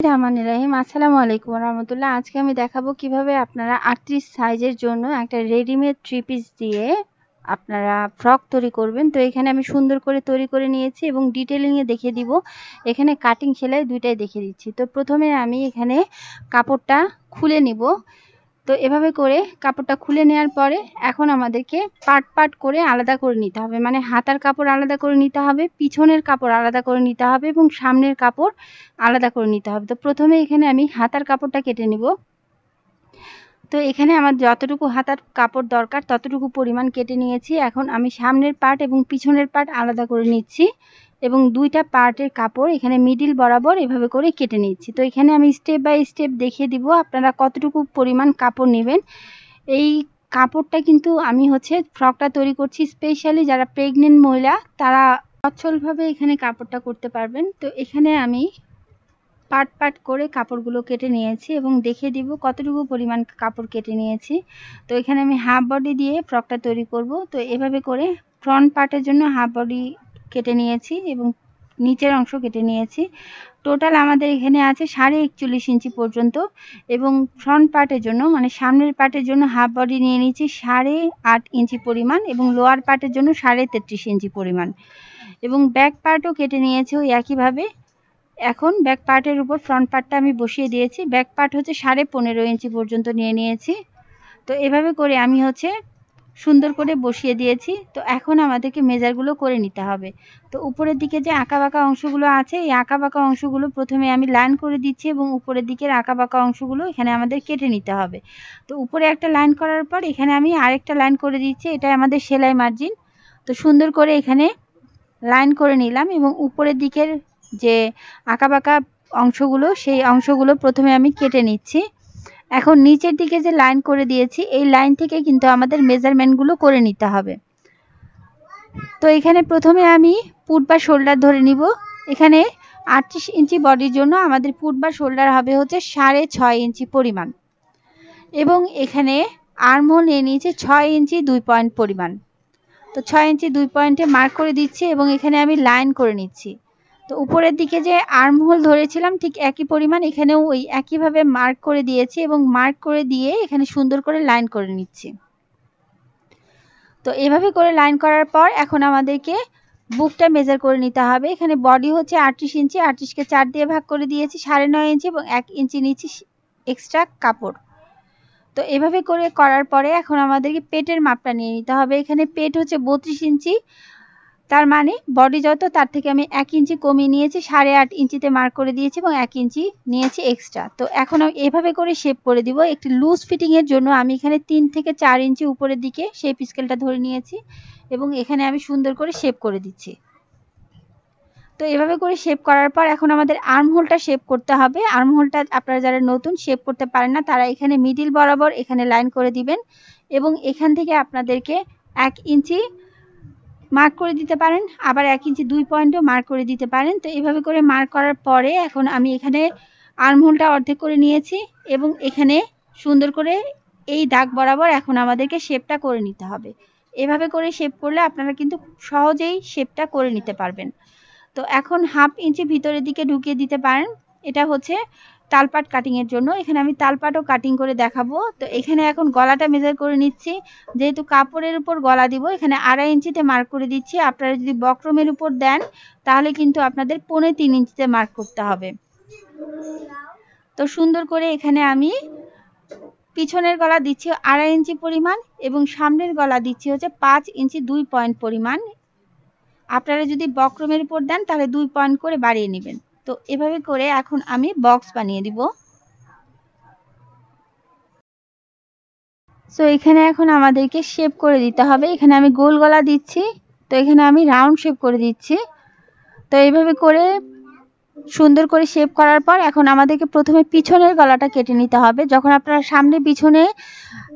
রহমানির রহিম। আসসালামু আলাইকুম রহমতুল্লাহ। আজকে আমি দেখাবো কিভাবে আপনারা 38 সাইজের জন্য একটা রেডিমেড 3 পিস দিয়ে আপনারা ফ্রক তৈরি করবেন। তো এখানে আমি সুন্দর করে তৈরি করে নিয়েছি এবং ডিটেলিংয়ে দেখিয়ে দিব। এখানে কাটিং সেলাই দুইটাই দেখিয়ে দিচ্ছি। তো প্রথমে আমি এখানে কাপড়টা খুলে নিব। তো এভাবে করে কাপড়টা খুলে নেওয়ার পরে এখন আমাদেরকে পার্ট পার্ট করে আলাদা করে নিতে হবে, মানে হাতার কাপড় আলাদা করে নিতে হবে, পিছনের কাপড় আলাদা করে নিতে হবে এবং সামনের কাপড় আলাদা করে নিতে হবে। তো প্রথমে এখানে আমি হাতার কাপড়টা কেটে নিব। তো এখানে আমার যতটুকু হাতার কাপড় দরকার ততটুকু পরিমাণ কেটে নিয়েছি। এখন আমি সামনের পার্ট এবং পিছনের পার্ট আলাদা করে নিচ্ছি এবং দুইটা পার্টের কাপড় এখানে মিডিল বরাবর এভাবে করে কেটে নিচ্ছি। তো এখানে আমি স্টেপ বাই স্টেপ দেখিয়ে দিব আপনারা কতটুকু পরিমাণ কাপড় নেবেন। এই কাপড়টা কিন্তু আমি ফ্রকটা তৈরি করছি স্পেশালি যারা প্রেগনেন্ট মহিলা তারা সচ্ছলভাবে এখানে কাপড়টা করতে পারবেন। তো এখানে আমি পার্ট পার্ট করে কাপড়গুলো কেটে নিয়েছি এবং দেখিয়ে দিব কতটুকু পরিমাণ কাপড় কেটে নিয়েছি। তো এখানে আমি হাফ বডি দিয়ে ফ্রকটা তৈরি করব। তো এভাবে করে ফ্রন্ট পার্টের জন্য হাফ বডি কেটে নিয়েছি এবং নিচের অংশ কেটে নিয়েছি। টোটাল আমাদের এখানে আছে 41.5 ইঞ্চি পর্যন্ত এবং ফ্রন্ট পার্টের জন্য মানে সামনের পার্টের জন্য হাফ বডি নিয়ে নিয়েছি 8.5 ইঞ্চি পরিমাণ এবং লোয়ার পার্টের জন্য 33.5 ইঞ্চি পরিমাণ এবং ব্যাক পার্টও কেটে নিয়েছি ওই একইভাবে। এখন ব্যাক পার্টের উপর ফ্রন্ট পার্টটা আমি বসিয়ে দিয়েছি। ব্যাক পার্ট 15.5 ইঞ্চি পর্যন্ত নিয়ে নিয়েছি। তো এভাবে করে আমি সুন্দর করে বসিয়ে দিয়েছি। তো এখন আমাদেরকে মেজারগুলো করে নিতে হবে। তো উপরের দিকে যে আঁকাবাঁকা অংশগুলো আছে এই আঁকাবাঁকা অংশগুলো প্রথমে আমি লাইন করে দিচ্ছি এবং উপরের দিকের আঁকাবাঁকা অংশগুলো এখানে আমাদের কেটে নিতে হবে। তো উপরে একটা লাইন করার পর এখানে আমি আরেকটা লাইন করে দিচ্ছি, এটা আমাদের সেলাই মার্জিন। তো সুন্দর করে এখানে লাইন করে নিলাম এবং উপরের দিকের যে আঁকাবাঁকা অংশগুলো সেই অংশগুলো প্রথমে আমি কেটে নিচ্ছি। এখন নিচের দিকে যে লাইন করে দিয়েছি এই লাইন থেকে কিন্তু আমাদের মেজারমেন্টগুলো করে নিতে হবে। তো এখানে প্রথমে আমি পুট বা শোল্ডার ধরে নিব। এখানে 38 ইঞ্চি বডির জন্য আমাদের পুট বা শোল্ডার হবে 6.5 ইঞ্চি পরিমাণ এবং এখানে আর্মহোল নিয়ে নিয়েছি 6 ইঞ্চি 2 পয়েন্ট পরিমাণ। তো 6 ইঞ্চি 2 পয়েন্টে মার্ক করে দিচ্ছি এবং এখানে আমি লাইন করে নিচ্ছি। তো উপরের দিকে যে আর্মহোল ধরেছিলাম ঠিক একই পরিমাণ এখানেও ওই একইভাবে মার্ক করে দিয়েছি এবং মার্ক করে দিয়ে এখানে সুন্দর করে লাইন করে নিচ্ছি। তো এভাবে করে লাইন করার পর এখন আমাদেরকে বুকটা মেজার করে নিতে হবে। এখানে বডি 38 ইঞ্চি, 38কে 4 দিয়ে ভাগ করে দিয়েছি 9.5 ইঞ্চি এবং 1 ইঞ্চি নিচ্ছি এক্সট্রা কাপড়। তো এভাবে করে করার পরে এখন আমাদেরকে পেটের মাপটা নিয়ে নিতে হবে। এখানে পেট 32 ইঞ্চি, তার মানে বডি যত তার থেকে আমি 1 ইঞ্চি কমিয়ে নিয়েছি, 8.5 ইঞ্চিতে মার্ক করে দিয়েছি এবং 1 ইঞ্চি নিয়েছি এক্সট্রা। তো এখন আমি এভাবে করে শেপ করে দিব। একটি লুজ ফিটিংয়ের জন্য আমি এখানে 3 থেকে 4 ইঞ্চি উপরের দিকে শেপ স্কেলটা ধরে নিয়েছি এবং এখানে আমি সুন্দর করে শেপ করে দিচ্ছি। তো এভাবে করে শেপ করার পর এখন আমাদের আর্মহোলটা শেপ করতে হবে। আর্মহোলটা আপনারা যারা নতুন শেপ করতে পারেন না তারা এখানে মিডিল বরাবর এখানে লাইন করে দিবেন এবং এখান থেকে আপনাদেরকে 1 ইঞ্চি মার্ক করে দিতে পারেন, আবার 1 ইঞ্চি 2 পয়েন্টও মার্ক করে দিতে পারেন। তো এভাবে করে মার্ক করার পরে এখন আমি এখানে আর্মহোলটা অর্ধেক করে নিয়েছি এবং এখানে সুন্দর করে এই দাগ বরাবর এখন আমাদেরকে শেপটা করে নিতে হবে। এভাবে করে শেপ করলে আপনারা কিন্তু সহজেই শেপটা করে নিতে পারবেন। তো এখন 1/2 ইঞ্চি ভিতরের দিকে ঢুকিয়ে দিতে পারেন। এটা তালপাট কাটিং এর জন্য। এখানে আমি তালপাটও কাটিং করে দেখাবো। তো এখানে এখন গলাটা মেজার করে নিচ্ছি। যেহেতু কাপড়ের উপর গলা দিব এখানে 2.5 ইঞ্চিতে মার্ক করে দিচ্ছি। আপনারা যদি বক্রমের উপর দেন তাহলে কিন্তু আপনাদের 3.25 ইঞ্চিতে মার্ক করতে হবে। তো সুন্দর করে এখানে আমি পিছনের গলা দিচ্ছি 2.5 ইঞ্চি পরিমাণ এবং সামনের গলা দিচ্ছি 5 ইঞ্চি 2 পয়েন্ট পরিমাণ। আপনারা যদি বক্রমের উপর দেন তাহলে 2 পয়েন্ট করে বাড়িয়ে নেবেন। তো এভাবে করে এখন আমি বক্স বানিয়ে দিব। সো এখানে এখন আমাদেরকে শেপ করে দিতে হবে। এখানে আমি গোল গলা দিচ্ছি, তো এখানে আমি রাউন্ড শেপ করে দিচ্ছি। তো এইভাবে করে সুন্দর করে শেপ করার পর এখন আমাদেরকে প্রথমে পিছনের গলাটা কেটে নিতে হবে। যখন আপনারা সামনে পিছনে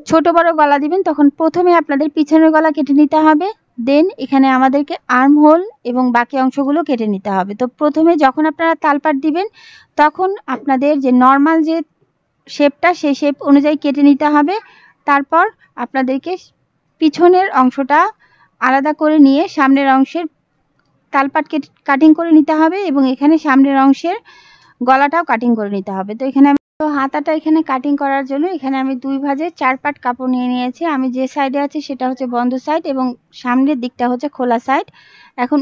ছোট বড় গলা দিবেন তখন প্রথমে আপনাদের পিছনের গলা কেটে নিতে হবে, দেন এখানে আমাদেরকে আর্ম হোল এবং বাকি অংশগুলো কেটে নিতে হবে। তো প্রথমে যখন আপনারা তালপাট দিবেন তখন আপনাদের যে নর্মাল যে শেপটা সেই শেপ অনুযায়ী কেটে নিতে হবে। তারপর আপনাদেরকে পিছনের অংশটা আলাদা করে নিয়ে সামনের অংশের তালপাট কাটিং করে নিতে হবে এবং এখানে সামনের অংশের গলাটাও কাটিং করে নিতে হবে। তো এখানে আমি হাতাটা এখানে কাটিং করার জন্য এখানে আমি 2 ভাঁজে 4 পাট কাপড় নিয়ে নিয়েছি। আমি যে সাইডে আছি সেটা হচ্ছে বন্ধ সাইড এবং সামনের দিকটা হচ্ছে খোলা সাইড। এখন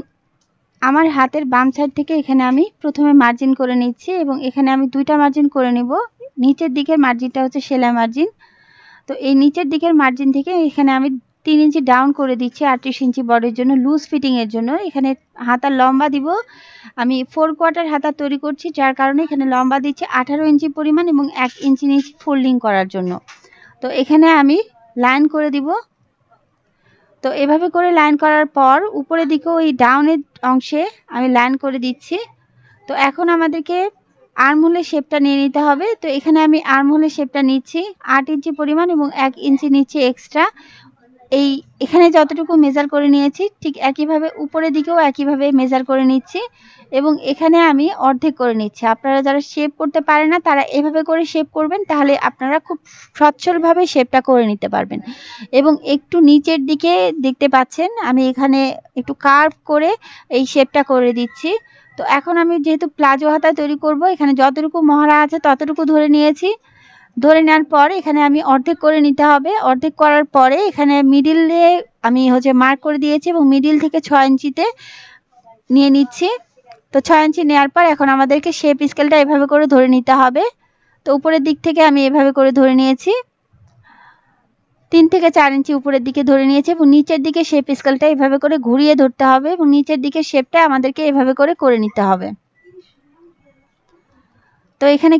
আমার হাতের বাম সাইড থেকে এখানে আমি প্রথমে মার্জিন করে নিচ্ছি এবং এখানে আমি 2টা মার্জিন করে নিব। নিচের দিকের মার্জিনটা হচ্ছে সেলাই মার্জিন। তো এই নিচের দিকের মার্জিন থেকে এখানে আমি 3 ইঞ্চি ডাউন করে দিচ্ছি 38 ইঞ্চি বডির জন্য, লুজ ফিটিং এর জন্য। এখানে হাতার লম্বা দিব, আমি 4 কোয়ার্টার হাতা তৈরি করছি, যার কারণে এখানে লম্বা দিচ্ছি 18 ইঞ্চি পরিমাণ এবং 1 ইঞ্চি নিচে ফোল্ডিং করার জন্য। তো এখানে আমি লাইন করে দিব। তো এভাবে করে লাইন করার পর উপরের দিকে ওই ডাউনের অংশে আমি লাইন করে দিচ্ছি। তো এখন আমাদেরকে আর্মহোলের শেপটা নিয়ে নিতে হবে। তো এখানে আমি আর্মহোলের শেপটা নিচ্ছি 8 ইঞ্চি পরিমাণ এবং 1 ইঞ্চি নিচে এক্সট্রা। এখানে যতটুকু মেজার করে নিয়েছি ঠিক একইভাবে উপরের দিকেও একইভাবে মেজার করে নিচ্ছি এবং এখানে আমি অর্ধেক করে নিচ্ছি। আপনারা যারা শেপ করতে পারেন না তারা এভাবে করে শেপ করবেন, তাহলে আপনারা খুব সচ্ছলভাবে শেপটা করে নিতে পারবেন। এবং একটু নিচের দিকে দেখতে পাচ্ছেন আমি এখানে একটু কার্ভ করে এই শেপটা করে দিচ্ছি। তো এখন আমি যেহেতু প্লাজো হাতা তৈরি করব, এখানে যতটুকু মহড়া আছে ততটুকু ধরে নিয়েছি। ধরে নেওয়ার পর এখানে আমি অর্ধেক করে নিতে হবে। অর্ধেক করার পরে এখানে মিডিলে আমি হচ্ছে মার্ক করে দিয়েছি এবং মিডিল থেকে 6 ইঞ্চিতে নিয়ে নিচ্ছি। তো 6 ইঞ্চি নেওয়ার পর এখন আমাদেরকে শেপ স্কেলটা এভাবে করে ধরে নিতে হবে। তো উপরের দিক থেকে আমি এভাবে করে ধরে নিয়েছি, 3 থেকে 4 ইঞ্চি উপরের দিকে ধরে নিয়েছি এবং নিচের দিকে শেপ স্কেলটা এভাবে করে ঘুরিয়ে ধরতে হবে এবং নিচের দিকে শেপটা আমাদেরকে এভাবে করে নিতে হবে। তো এখানে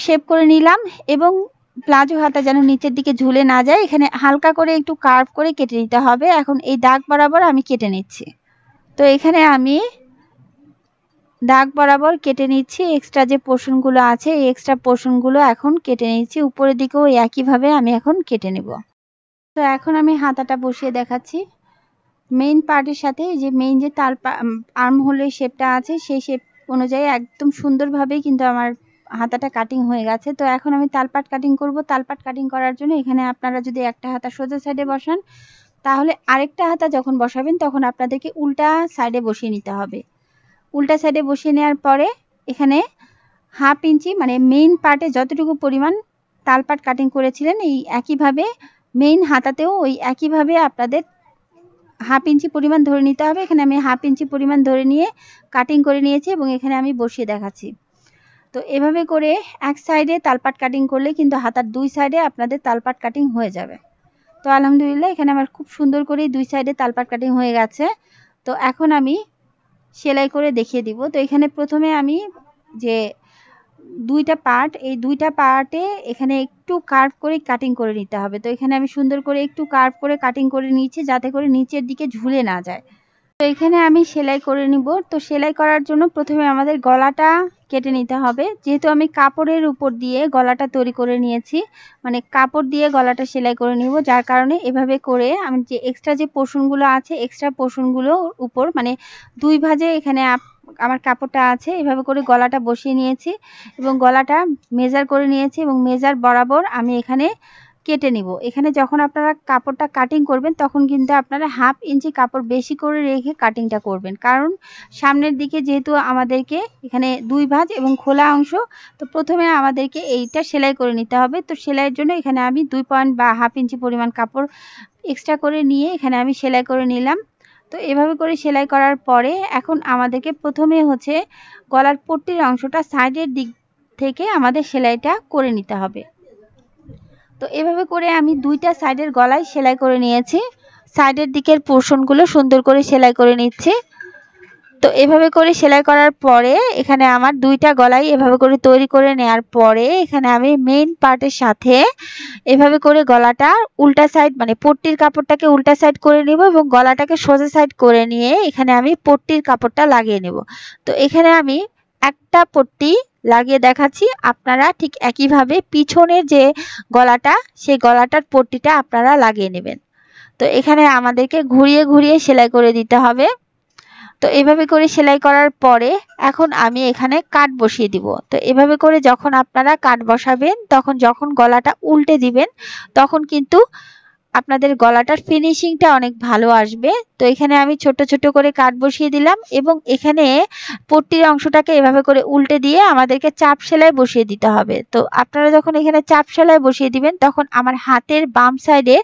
শেপ করে নিলাম এবং প্লাজো হাতা যেন নিচের দিকে ঝুলে না যায়, এখানে হালকা করে একটু কার্ভ করে কেটে নিতে হবে। এখন এই দাগ বরাবর আমি কেটে নিচ্ছি। তো এখানে আমি দাগ বরাবর কেটে নিচ্ছি। এক্সট্রা যে পোর্শনগুলো আছে এই এক্সট্রা পোর্শনগুলো এখন কেটে নিচ্ছি। উপরের দিকেও একইভাবে আমি এখন কেটে নেব। তো এখন আমি হাতাটা বসিয়ে দেখাচ্ছি। মেইন পার্টের সাথে যে মেইন যে আর্ম হোলের শেপটা আছে সেই শেপ অনুযায়ী একদম সুন্দরভাবেই কিন্তু আমার হাতাটা কাটিং হয়ে গেছে। তো এখন আমি তালপাট কাটিং করব। তালপাট কাটিং করার জন্য এখানে আপনারা যদি একটা হাতা সোজা সাইডে বসান, তাহলে আরেকটা হাতা যখন বসাবেন তখন আপনাদেরকে উল্টা সাইডে বসিয়ে নিতে হবে। উল্টা সাইডে বসিয়ে নেওয়ার পরে এখানে হাফ ইঞ্চি মানে মেইন পার্টে যতটুকু পরিমাণ তালপাট কাটিং করেছিলেন এই একইভাবে মেইন হাতাতেও ওই একইভাবে আপনাদের হাফ ইঞ্চি পরিমাণ ধরে নিতে হবে। এখানে আমি হাফ ইঞ্চি পরিমাণ ধরে নিয়ে কাটিং করে নিয়েছি এবং এখানে আমি বসিয়ে দেখাচ্ছি। তো এভাবে করে এক সাইডে তালপাট কাটিং করলে কিন্তু হাতার 2 সাইডে আপনাদের তালপাট কাটিং হয়ে যাবে। তো আলহামদুলিল্লাহ এখানে আমার খুব সুন্দর করে 2 সাইডে তালপাট কাটিং হয়ে গেছে। তো এখন আমি সেলাই করে দেখিয়ে দিব। তো এখানে প্রথমে আমি যে 2টা পার্ট, এই 2টা পার্টে এখানে একটু কার্ভ করে কাটিং করে নিতে হবে। তো এখানে আমি সুন্দর করে একটু কার্ভ করে কাটিং করে নিয়েছি যাতে করে নিচের দিকে ঝুলে না যায়। তো এখানে আমি সেলাই করে নিব। তো সেলাই করার জন্য প্রথমে আমাদের গলাটা কেটে নিতে হবে। যেহেতু আমি কাপড়ের উপর দিয়ে গলাটা তৈরি করে নিয়েছি, মানে কাপড় দিয়ে গলাটা সেলাই করে নিব, যার কারণে এভাবে করে আমি যে এক্সট্রা যে পোর্শনগুলো আছে এক্সট্রা পোর্শনগুলোর উপর মানে 2 ভাঁজে এখানে আমার কাপড়টা আছে এভাবে করে গলাটা বসিয়ে নিয়েছি এবং গলাটা মেজার করে নিয়েছি এবং মেজার বরাবর আমি এখানে কেটে নিব। এখানে যখন আপনারা কাপড়টা কাটিং করবেন তখন কিন্তু আপনারা হাফ ইঞ্চি কাপড় বেশি করে রেখে কাটিংটা করবেন, কারণ সামনের দিকে যেহেতু আমাদেরকে এখানে 2 ভাঁজ এবং খোলা অংশ, তো প্রথমে আমাদেরকে এইটা সেলাই করে নিতে হবে। তো সেলাইয়ের জন্য এখানে আমি 2 পয়েন্ট বা হাফ ইঞ্চি পরিমাণ কাপড় এক্সট্রা করে নিয়ে এখানে আমি সেলাই করে নিলাম। তো এভাবে করে সেলাই করার পরে এখন আমাদেরকে প্রথমে হচ্ছে গলার পট্টির অংশটা সাইডের দিক থেকে আমাদের সেলাইটা করে নিতে হবে। তো এভাবে করে আমি 2টা সাইডের গলায় সেলাই করে নিয়েছি। সাইডের দিকের পোর্শনগুলো সুন্দর করে সেলাই করে নিচ্ছি। তো এভাবে করে সেলাই করার পরে এখানে আমার 2টা গলাই এভাবে করে তৈরি করে নেওয়ার পরে এখানে আমি মেইন পার্টের সাথে এভাবে করে গলাটা উল্টা সাইড মানে পট্টির কাপড়টাকে উল্টা সাইড করে নিব এবং গলাটাকে সোজা সাইড করে নিয়ে এখানে আমি পট্টির কাপড়টা লাগিয়ে নেব। তো এখানে আমি একটা পট্টি লাগিয়ে দেখাচ্ছি, আপনারা ঠিক একইভাবে পিছনের যে গলাটা সেই গলাটার পট্টিটা আপনারা লাগিয়ে নেবেন। তো এখানে আমাদেরকে ঘুরিয়ে ঘুরিয়ে সেলাই করে দিতে হবে। তো এভাবে করে সেলাই করার পরে এখন আমি এখানে কাট বসিয়ে দিব। তো এভাবে করে যখন আপনারা কাট বসাবেন তখন যখন গলাটা উল্টে দিবেন তখন কিন্তু আপনাদের গলাটার ফিনিশিংটা অনেক ভালো আসবে। তো তো এখানে আমি ছোট ছোট করে কাট বসিয়ে দিলাম এবং এখানে পট্টির অংশটাকে এভাবে করে উল্টে দিয়ে আমাদেরকে চাপ সেলাই বসিয়ে দিতে হবে। তো আপনারা যখন এখানে চাপ সেলাই বসিয়ে দিবেন তখন আমার হাতের বাম সাইডে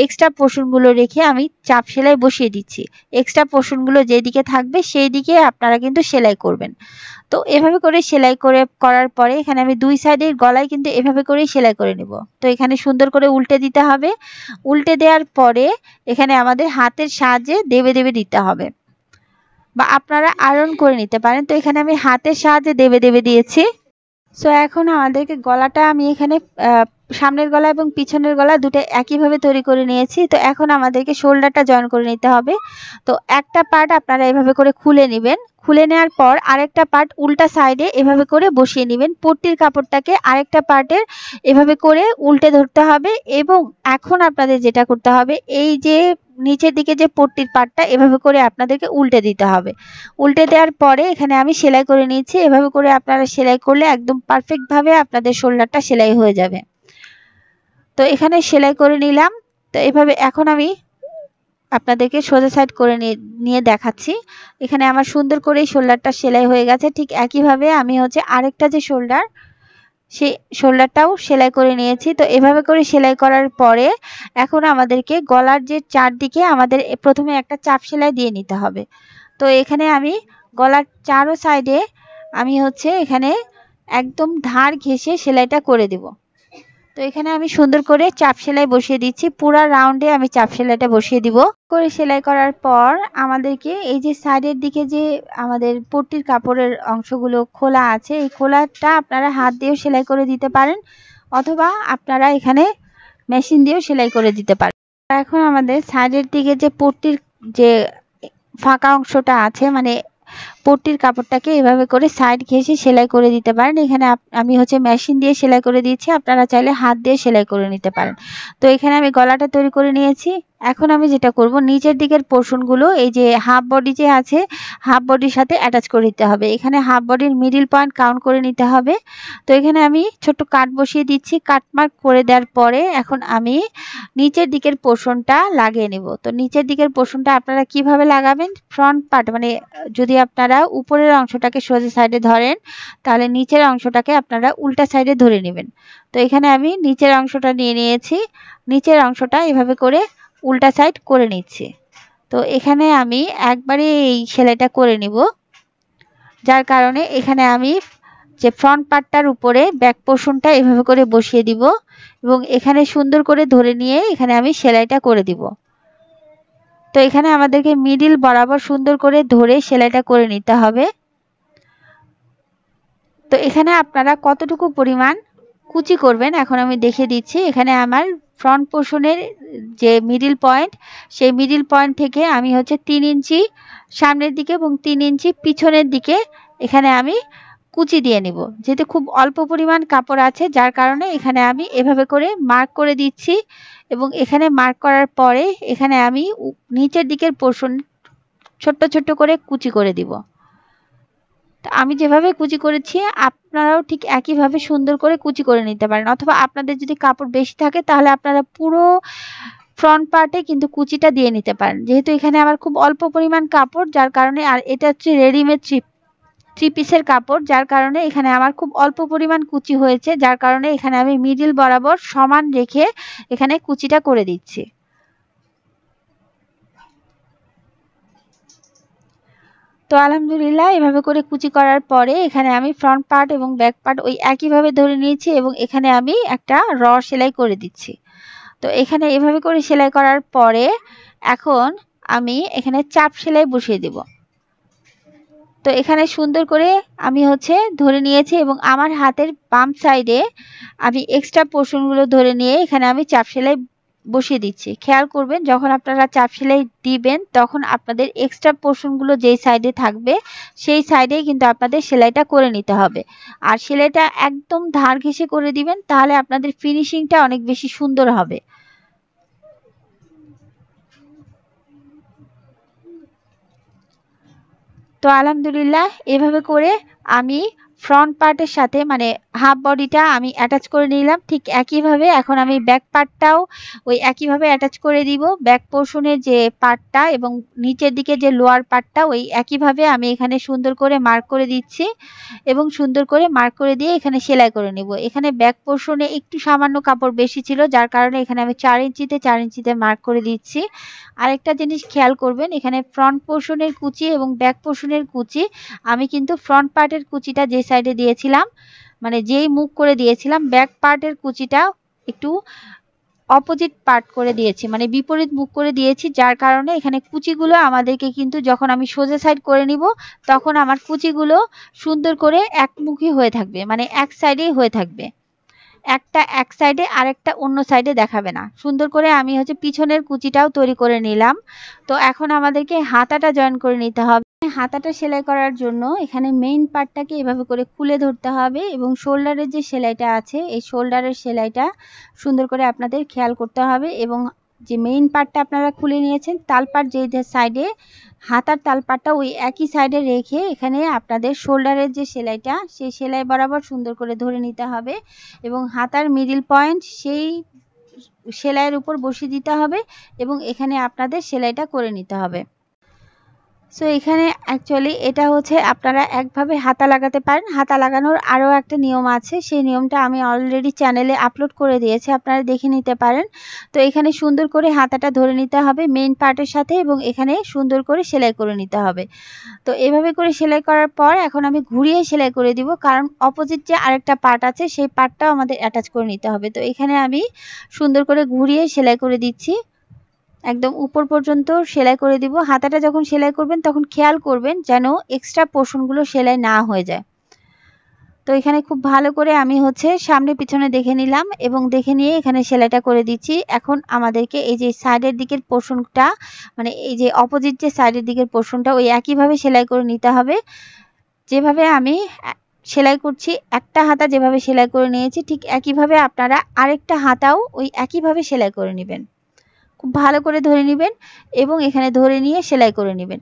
এক্সট্রা পোর্শনগুলো রেখে আমি চাপ সেলাই বসিয়ে দিচ্ছি। এক্সট্রা পোর্শনগুলো যেদিকে থাকবে সেই দিকে আপনারা কিন্তু সেলাই করবেন। তো এভাবে করে সেলাই করার পরে এখানে আমি দুই সাইডের গলায় কিন্তু এভাবে করেই সেলাই করে নেব। তো এখানে সুন্দর করে উল্টে দিতে হবে। উল্টে দেওয়ার পরে এখানে আমাদের হাতের সাহায্যে দেবে দেবে দিতে হবে, বা আপনারা আয়রন করে নিতে পারেন। তো এখানে আমি হাতের সাহায্যে দেবে দেবে দিয়েছি। সো এখন আমাদেরকে গলাটা আমি এখানে সামনের গলা এবং পিছনের গলা দুটো একইভাবে তৈরি করে নিয়েছি। তো এখন আমাদেরকে শোল্ডারটা জয়েন করে নিতে হবে। তো একটা পার্ট আপনারা এভাবে করে খুলে নেবেন। খুলে নেওয়ার পর আরেকটা পার্ট উল্টা সাইডে এভাবে করে বসিয়ে নেবেন। পট্টির কাপড়টাকে আরেকটা পার্টের এভাবে করে উল্টে ধরতে হবে এবং এখন আপনাদের যেটা করতে হবে, এই যে নিচের দিকে যে পট্টির পার্টটা এভাবে করে আপনাদেরকে উল্টে দিতে হবে। উল্টে দেওয়ার পরে এখানে আমি সেলাই করে নিয়েছি। এভাবে করে আপনারা সেলাই করলে একদম পারফেক্ট ভাবে আপনাদের শোল্ডারটা সেলাই হয়ে যাবে। তো এখানে সেলাই করে নিলাম। তো এভাবে এখন আমি আপনাদেরকে সোজা সাইড করে নিয়ে দেখাচ্ছি। এখানে আমার সুন্দর করে শোল্ডারটা সেলাই হয়ে গেছে। ঠিক একইভাবে আমি হচ্ছে আরেকটা যে শোল্ডার, সেই শোল্ডারটাও সেলাই করে নিয়েছি। তো এভাবে করে সেলাই করার পরে এখন আমাদেরকে গলার যে চারদিকে আমাদের প্রথমে একটা চাপ সেলাই দিয়ে নিতে হবে। তো এখানে আমি গলার চারো সাইডে আমি হচ্ছে এখানে একদম ধার ঘেঁষে সেলাইটা করে দেব। তো এখানে আমি সুন্দর করে চাপ সেলাই বসিয়ে দিচ্ছি। পুরা রাউন্ডে আমি চাপ সেলাইটা বসিয়ে দিব। করে সেলাই করার পর আমাদেরকে এই যে সাইডের দিকে যে আমাদের পট্টির কাপড়ের অংশগুলো খোলা আছে, এই খোলাটা আপনারা হাত দিয়েও সেলাই করে দিতে পারেন অথবা আপনারা এখানে মেশিন দিয়েও সেলাই করে দিতে পারেন। এখন আমাদের সাইডের দিকে যে পট্টির যে ফাঁকা অংশটা আছে, মানে পট্টির কাপড়টাকে এভাবে করে সাইড ঘেঁষে সেলাই করে দিতে পারেন। এখানে আমি হচ্ছে মেশিন দিয়ে সেলাই করে দিচ্ছি, আপনারা চাইলে হাত দিয়ে সেলাই করে নিতে পারেন। তো এখানে আমি গলাটা তৈরি করে নিয়েছি। এখন আমি যেটা করব, নিচের দিকের পোর্শনগুলো এই যে হাফ বডি যে আছে, হাফ বডির সাথে অ্যাটাচ করে দিতে হবে। এখানে হাফ বডির মিডিল পয়েন্ট কাউন্ট করে নিতে হবে। তো এখানে আমি ছোট্ট কাট বসিয়ে দিচ্ছি। কাট মার্ক করে দেওয়ার পরে এখন আমি নিচের দিকের পোর্শনটা লাগিয়ে নেব। তো নিচের দিকের পোর্শনটা আপনারা কিভাবে লাগাবেন, ফ্রন্ট পার্ট মানে যদি আপনারা উপরের অংশটাকে সোজা সাইডে ধরেন তাহলে নিচের অংশটাকে আপনারা উল্টা সাইডে ধরে নেবেন। তো এখানে আমি নিচের অংশটা নিয়ে নিয়েছি। নিচের অংশটা এভাবে করে উল্টা সাইড করে নিচ্ছি। তো এখানে আমি একবারে এই সেলাইটা করে নিব, যার কারণে এখানে আমি যে ফ্রন্ট পার্টটার উপরে ব্যাক পোর্শনটা এভাবে করে বসিয়ে দিব এবং এখানে সুন্দর করে ধরে নিয়ে এখানে আমি সেলাইটা করে দিব। তো এখানে আমাদেরকে মিডিল বরাবর সুন্দর করে ধরে সেলাইটা করে নিতে হবে। তো এখানে আপনারা কতটুকু পরিমাণ কুচি করবেন এখন আমি দেখিয়ে দিচ্ছি। এখানে আমার ফ্রন্ট পোর্শনের যে মিডিল পয়েন্ট, সেই মিডিল পয়েন্ট থেকে আমি হচ্ছে 3 ইঞ্চি সামনের দিকে এবং 3 ইঞ্চি পিছনের দিকে এখানে আমি কুচি দিয়ে নিব। যেহেতু খুব অল্প পরিমাণ কাপড় আছে, যার কারণে এখানে আমি এভাবে করে মার্ক করে দিচ্ছি এবং এখানে মার্ক করার পরে এখানে আমি নিচের দিকের পোর্শন ছোট্ট ছোট্ট করে কুচি করে দিব। তো আমি যেভাবে কুচি করেছি আপনারাও ঠিক একইভাবে সুন্দর করে কুচি করে নিতে পারেন, অথবা আপনাদের যদি কাপড় বেশি থাকে তাহলে আপনারা পুরো ফ্রন্ট পার্টে কিন্তু কুচিটা দিয়ে নিতে পারেন। যেহেতু এখানে আমার খুব অল্প পরিমাণ কাপড়, যার কারণে, আর এটা হচ্ছে রেডিমেড থ্রি পিসের কাপড়, যার কারণে এখানে আমার খুব অল্প পরিমাণ কুচি হয়েছে, যার কারণে এখানে আমি মিডিল বরাবর সমান রেখে এখানে কুচিটা করে দিচ্ছি। তো আলহামদুলিল্লাহ এভাবে করে কুচি করার পরে এখানে আমি ফ্রন্ট পার্ট এবং ব্যাক পার্ট ওই একইভাবে ধরে নিয়েছি এবং এখানে আমি একটা র সেলাই করে দিচ্ছি। তো এখানে এভাবে করে সেলাই করার পরে এখন আমি এখানে চাপ সেলাই বসিয়ে দেব। তো এখানে সুন্দর করে আমি হচ্ছে ধরে নিয়েছি এবং আমার হাতের বাম সাইডে আমি এক্সট্রা পোর্শনগুলো ধরে নিয়ে এখানে আমি চাপ সেলাই বসিয়ে দিচ্ছি। খেয়াল করবেন যখন আপনারা চাপ সেলাই দিবেন তখন আপনাদের এক্সট্রা পোর্শনগুলো যেই সাইডে থাকবে সেই সাইডেই কিন্তু আপনাদের সেলাইটা করে নিতে হবে। আর সেলাইটা একদম ধার ঘেঁষে করে দিবেন, তাহলে আপনাদের ফিনিশিংটা অনেক বেশি সুন্দর হবে। তো আলহামদুলিল্লাহ এভাবে করে আমি ফ্রন্ট পার্টের সাথে মানে হাফ বডিটা আমি অ্যাটাচ করে নিলাম। ঠিক একইভাবে এখন আমি ব্যাক পার্টটাও ওই একইভাবে অ্যাটাচ করে দিব। ব্যাক পোর্শনের যে পার্টটা এবং নিচের দিকে যে লোয়ার পার্টটা ওই একইভাবে আমি এখানে সুন্দর করে মার্ক করে দিচ্ছি এবং সুন্দর করে মার্ক করে দিয়ে এখানে সেলাই করে নেব। এখানে ব্যাক পোর্শনে একটু সামান্য কাপড় বেশি ছিল, যার কারণে এখানে আমি 4 ইঞ্চিতে মার্ক করে দিচ্ছি। আরেকটা জিনিস খেয়াল করবেন, এখানে ফ্রন্ট পোর্শনের কুচি এবং ব্যাক পোর্শনের কুচি আমি কিন্তু ফ্রন্ট পার্টের কুচিটা যে সাইডে দিয়েছিলাম মানে যেই মুখ করে দিয়েছিলাম, ব্যাক পার্টের কুচিটা একটু অপোজিট পার্ট করে দিয়েছি, মানে বিপরীত মুখ করে দিয়েছি, যার কারণে এখানে কুচিগুলো আমাদেরকে কিন্তু যখন আমি সোজা সাইড করে নিব তখন আমার কুচিগুলো সুন্দর করে একমুখী হয়ে থাকবে, মানে এক সাইডেই হয়ে থাকবে। একটা এক সাইডে আরেকটা অন্য সাইডে দেখাবে না। সুন্দর করে আমি হচ্ছে পিছনের কুচিটাও তৈরি করে নিলাম। তো এখন আমাদেরকে হাতাটা জয়েন করে নিতে হবে। হাতাটা সেলাই করার জন্য এখানে মেইন পার্টটাকে এভাবে করে খুলে ধরতে হবে এবং শোল্ডারের যে সেলাইটা আছে এই শোল্ডারের সেলাইটা সুন্দর করে আপনাদের খেয়াল করতে হবে এবং যে মেইন পার্টটা আপনারা খুলে নিয়েছেন তালপাট যে সাইডে হাতার তালপাটটা ওই একই সাইডে রেখে এখানে আপনাদের শোল্ডারের যে সেলাইটা সেই সেলাই বরাবর সুন্দর করে ধরে নিতে হবে এবং হাতার মিডল পয়েন্ট সেই সেলাইয়ের উপর বসিয়ে দিতে হবে এবং এখানে আপনাদের সেলাইটা করে নিতে হবে। সো এখানে অ্যাকচুয়ালি এটা হচ্ছে আপনারা একভাবে হাতা লাগাতে পারেন। হাতা লাগানোর আরও একটা নিয়ম আছে, সেই নিয়মটা আমি অলরেডি চ্যানেলে আপলোড করে দিয়েছি, আপনারা দেখে নিতে পারেন। তো এখানে সুন্দর করে হাতাটা ধরে নিতে হবে মেইন পার্টের সাথে এবং এখানে সুন্দর করে সেলাই করে নিতে হবে। তো এভাবে করে সেলাই করার পর এখন আমি ঘুরিয়ে সেলাই করে দিব, কারণ অপোজিট যে আরেকটা পার্ট আছে সেই পার্টটাও আমাদের অ্যাটাচ করে নিতে হবে। তো এখানে আমি সুন্দর করে ঘুরিয়ে সেলাই করে দিচ্ছি, একদম উপর পর্যন্ত সেলাই করে দিব। হাতাটা যখন সেলাই করবেন তখন খেয়াল করবেন যেন এক্সট্রা পোর্শনগুলো সেলাই না হয়ে যায়। তো এখানে খুব ভালো করে আমি হচ্ছে সামনে পিছনে দেখে নিলাম এবং দেখে নিয়ে এখানে সেলাইটা করে দিচ্ছি। এখন আমাদেরকে এই যে সাইডের দিকের পোর্শনটা মানে এই যে অপোজিট যে সাইডের দিকের পোর্শনটা ওই একইভাবে সেলাই করে নিতে হবে। যেভাবে আমি সেলাই করছি একটা হাতা যেভাবে সেলাই করে নিয়েছি ঠিক একইভাবে আপনারা আরেকটা হাতাও ওই একইভাবে সেলাই করে নেবেন। খুব ভালো করে ধরে নেবেন এবং এখানে ধরে নিয়ে সেলাই করে নেবেন।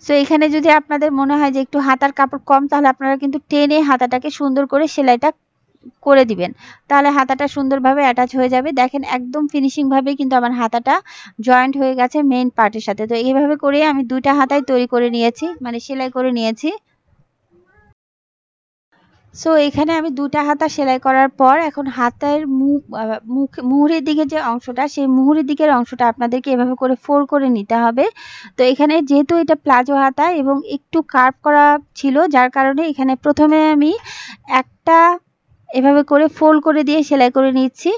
সো এখানে যদি আপনাদের মনে হয় যে একটু হাতার কাপড় কম তাহলে আপনারা কিন্তু টেনে হাতাটাকে সুন্দর করে সেলাইটা করে দিবেন, তাহলে হাতাটা সুন্দরভাবে অ্যাটাচ হয়ে যাবে। দেখেন একদম ফিনিশিং ভাবে কিন্তু আমার হাতাটা জয়েন্ট হয়ে গেছে মেইন পার্টের সাথে। তো এইভাবে করে আমি দুইটা হাতাই তৈরি করে নিয়েছি, মানে সেলাই করে নিয়েছি। সো এখানে আমি দুটা হাতা সেলাই করার পর এখন হাতের মুহুরের দিকে যে অংশটা সেই মুহুরের দিকের অংশটা আপনাদেরকে এভাবে করে ফোল্ড করে নিতে হবে। তো এখানে যেহেতু এটা প্লাজো হাতা এবং একটু কার্ভ করা ছিল যার কারণে এখানে প্রথমে আমি একটা এভাবে করে ফোল্ড করে দিয়ে সেলাই করে নিচ্ছি।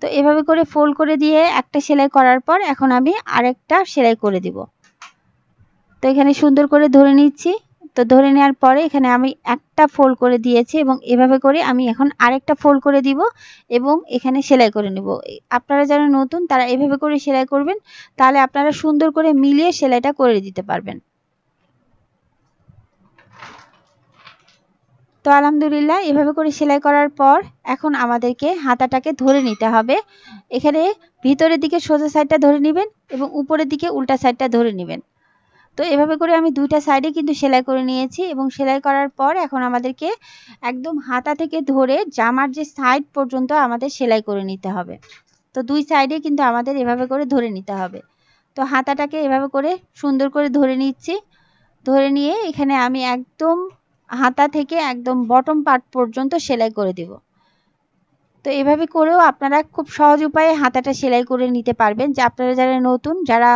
তো এভাবে করে ফোল্ড করে দিয়ে একটা সেলাই করার পর এখন আমি আরেকটা সেলাই করে দিব। তো এখানে সুন্দর করে ধরে নিচ্ছি। তো ধরে নেওয়ার পরে এখানে আমি একটা ফোল্ড করে দিয়েছি এবং এভাবে করে আমি এখন আরেকটা ফোল্ড করে দিব এবং এখানে সেলাই করে নেব। আপনারা যারা নতুন তারা এভাবে করে সেলাই করবেন, তাহলে আপনারা সুন্দর করে মিলিয়ে সেলাইটা করে দিতে পারবেন। তো আলহামদুলিল্লাহ এভাবে করে সেলাই করার পর এখন আমাদেরকে হাতাটাকে ধরে নিতে হবে। এখানে ভিতরের দিকে সোজা সাইডটা ধরে নেবেন এবং উপরের দিকে উল্টা সাইডটা ধরে নেবেন। তো এভাবে করে আমি দুইটা সাইডে কিন্তু সেলাই করে নিয়েছি এবং সেলাই করার পর এখন আমাদেরকে একদম হাতা থেকে ধরে জামার যে সাইড পর্যন্ত আমাদের সেলাই করে নিতে হবে। তো দুই সাইডে কিন্তু আমাদের এভাবে করে ধরে নিতে হবে। তো হাতাটাকে এভাবে করে সুন্দর করে ধরে নিচ্ছি। ধরে নিয়ে এখানে আমি একদম হাতা থেকে একদম বটম পার্ট পর্যন্ত সেলাই করে দিব। তো এভাবে করেও আপনারা খুব সহজ উপায়ে হাতাটা সেলাই করে নিতে পারবেন। যে আপনারা যারা নতুন, যারা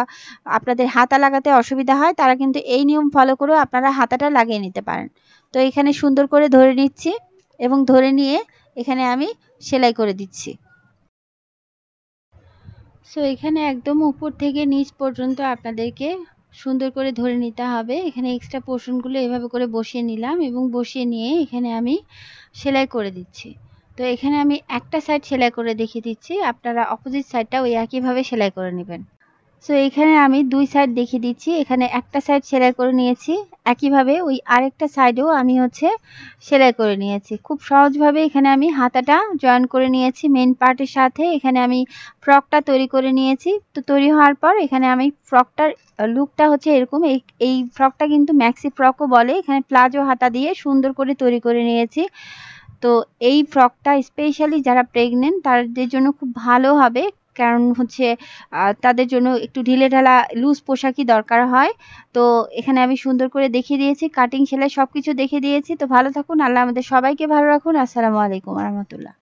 আপনাদের হাতা লাগাতে অসুবিধা হয় তারা কিন্তু এই নিয়ম ফলো করেও আপনারা হাতাটা লাগিয়ে নিতে পারেন। তো এখানে সুন্দর করে ধরে নিচ্ছি এবং ধরে নিয়ে এখানে আমি সেলাই করে দিচ্ছি। সো এখানে একদম উপর থেকে নিচ পর্যন্ত আপনাদেরকে সুন্দর করে ধরে নিতে হবে। এখানে এক্সট্রা পোর্শনগুলো এভাবে করে বসিয়ে নিলাম এবং বসিয়ে নিয়ে এখানে আমি সেলাই করে দিচ্ছি। তো এখানে আমি একটা সাইড সেলাই করে দেখিয়ে দিচ্ছি, আপনারা অপোজিট সাইডটা ওই একইভাবে সেলাই করে নেবেন। সো এখানে আমি 2 সাইড দেখিয়ে দিচ্ছি। এখানে একটা সাইড সেলাই করে নিয়েছি। একইভাবে ওই আরেকটা সাইডেও আমি সেলাই করে নিয়েছি। খুব সহজভাবে এখানে আমি হাতাটা জয়েন করে নিয়েছি মেইন পার্টের সাথে। এখানে আমি ফ্রকটা তৈরি করে নিয়েছি। তো তৈরি হওয়ার পর এখানে আমি ফ্রকটার লুকটা এরকম। এই ফ্রকটা কিন্তু ম্যাক্সি ফ্রকও বলে। এখানে প্লাজো হাতা দিয়ে সুন্দর করে তৈরি করে নিয়েছি। তো এই ফ্রকটা স্পেশালি যারা প্রেগনেন্ট তাদের জন্য খুব ভালো হবে। কারণ তাদের জন্য একটু ঢিলেঢালা লুজ পোশাকই দরকার হয়। তো এখানে আমি সুন্দর করে দেখিয়ে দিয়েছি, কাটিং সেলাই সবকিছু দেখিয়ে দিয়েছি। তো ভালো থাকুন, আল্লাহ আমাদের সবাইকে ভালো রাখুন। আসসালামু আলাইকুম ওয়া রাহমাতুল্লাহ।